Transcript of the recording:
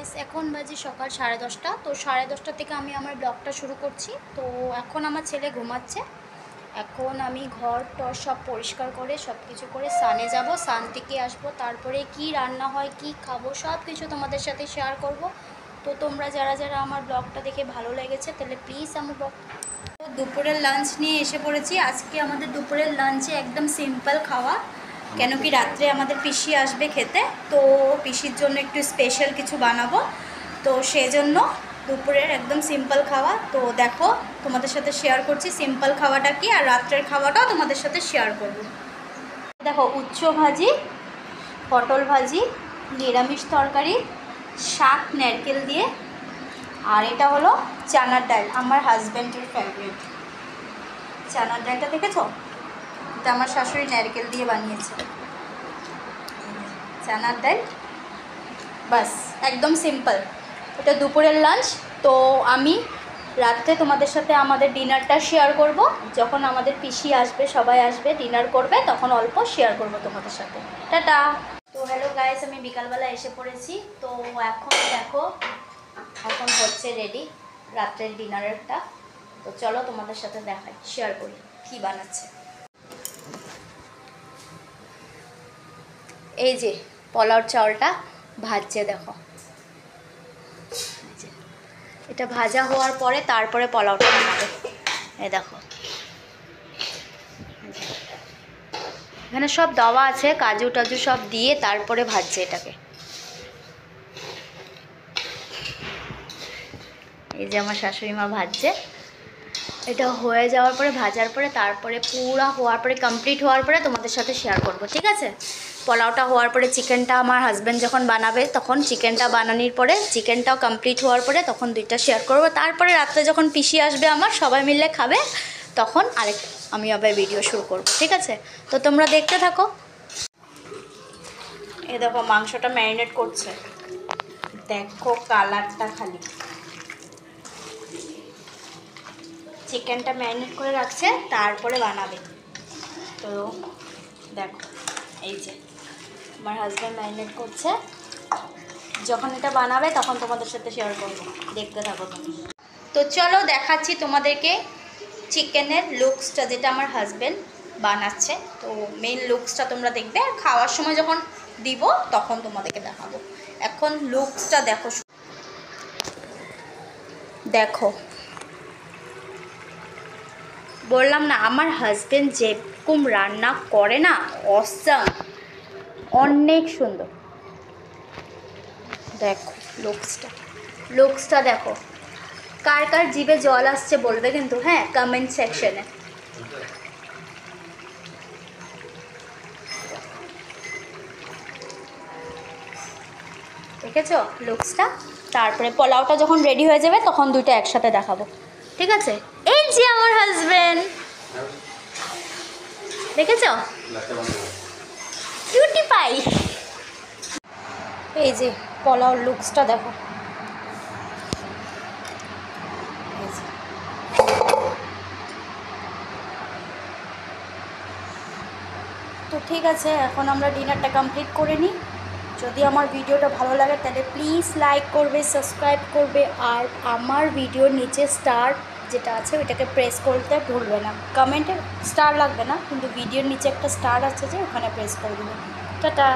Guys, এখন বাজে সকাল 10:30। তো 10:30 থেকে আমি আমার ব্লগটা শুরু করছি। তো এখন আমার ছেলে ঘুমাচ্ছে। এখন আমি ঘর টর সব পরিষ্কার করে সব কিছু করে স্নানে যাব, স্নান থেকে আসবো, তারপরে কি রান্না হয় কি খাবো সব কিছু তোমাদের সাথে শেয়ার করব। তো তোমরা যারা যারা আমার ব্লগটা দেখে ভালো লেগেছে তাহলে প্লিজ আমার ব্লগ। দুপুরের লাঞ্চ নিয়ে এসে পড়েছি। আজকে আমাদের দুপুরের লাঞ্চে একদম সিম্পল খাওয়া, কেন কি রাত্রে আমাদের পিসি আসবে খেতে। তো পিসির জন্য একটু স্পেশাল কিছু বানাবো, তো সেজন্য দুপুরের একদম সিম্পল খাওয়া। তো দেখো তোমাদের সাথে শেয়ার করছি সিম্পল খাওয়াটা কি, আর রাত্রের খাওয়াটাও তোমাদের সাথে শেয়ার করব। দেখো উচ্চ ভাজি, পটল ভাজি, নিরামিষ তরকারি, শাক নারকেল দিয়ে, আর এটা হলো চানার ডাল, আমার হাজব্যান্ডের ফেভারিট। চানার ডালটা দেখেছো? এটা আমার শাশুড়ি নারকেল দিয়ে বানিয়েছে। চানার ডাল, বাস একদম সিম্পল। এটা দুপুরের লাঞ্চ। তো আমি রাত্রে তোমাদের সাথে আমাদের ডিনারটা শেয়ার করব। যখন আমাদের পিসি আসবে, সবাই আসবে, ডিনার করবে, তখন অল্প শেয়ার করব তোমাদের সাথে। টাটা। তো হ্যালো গাইস, আমি বিকালবেলা এসে পড়েছি। তো এখন দেখো এখন হচ্ছে রেডি রাত্রের ডিনারেরটা। তো চলো তোমাদের সাথে দেখাই, শেয়ার করি কী বানাচ্ছে। এই যে পোলাওর চাউলটা ভাজছে, দেখো এটা ভাজা হওয়ার পরে তারপরে পোলাওটা বানাবে। এই দেখো এখানে সব দেওয়া আছে, কাজু টাজু সব দিয়ে তারপরে ভাজছে এটাকে। এই যে আমার শাশুড়ি মা ভাজছে। এটা হয়ে যাওয়ার পরে, ভাজার পরে, তারপরে পুরা হওয়ার পরে, কমপ্লিট হওয়ার পরে তোমাদের সাথে শেয়ার করব, ঠিক আছে? পোলাওটা হওয়ার পরে চিকেনটা আমার হাজব্যান্ড যখন বানাবে, তখন চিকেনটা বানানোর পরে, চিকেনটাও কমপ্লিট হওয়ার পরে তখন দুইটা শেয়ার করব। তারপরে রাত্রে যখন পিসি আসবে আমার, সবাই মিলে খাবে, তখন আমি আবার ভিডিও শুরু করব, ঠিক আছে? তো তোমরা দেখতে থাকো। এই দেখো মাংসটা ম্যারিনেট করছে, দেখো কালারটা খালি। চিকেনটা ম্যারিনেট করে রাখছে, তারপরে বানাবে। তো দেখো এই যে আমার হাজব্যান্ড ম্যারিনেট করছে, যখন এটা বানাবে তখন তোমাদের সাথে শেয়ার করবো, দেখতে থাকো তুমি। তো চলো দেখাচ্ছি তোমাদেরকে চিকেনের লুকসটা, যেটা আমার হাজব্যান্ড বানাচ্ছে। তো মেন লুকসটা তোমরা দেখবে, আর খাওয়ার সময় যখন দিব তখন তোমাদেরকে দেখাবো। এখন লুকসটা দেখো, দেখো বললাম না আমার হাজব্যান্ড যেরকম রান্না করে না, অসাম, অনেক সুন্দর। দেখো লুকসটা দেখো। কার কার জিভে জল আসছে বলবে কিন্তু, হ্যাঁ, কমেন্ট সেকশনে। দেখেছো লুকসটা? তারপরে পোলাওটা যখন রেডি হয়ে যাবে তখন দুইটা একসাথে দেখাবো, ঠিক আছে? এই যে আমার হাজব্যান্ড, দেখেছো? Cutie pie. এই যে পোলাওর লুকসটা দেখো। তো ঠিক আছে, এখন আমরা ডিনারটা কমপ্লিট করে নিই। যদি আমার ভিডিওটা ভালো লাগে তাহলে প্লিজ লাইক করবে, সাবস্ক্রাইব করবে, আর আমার ভিডিওর নিচে স্টার যেটা আছে ওইটাকে প্রেস করতে ভুলবে না। কমেন্টে স্টার লাগবে না, কিন্তু ভিডিওর নিচে একটা স্টার আছে যে ওখানে প্রেস করে দেবে। টাটা।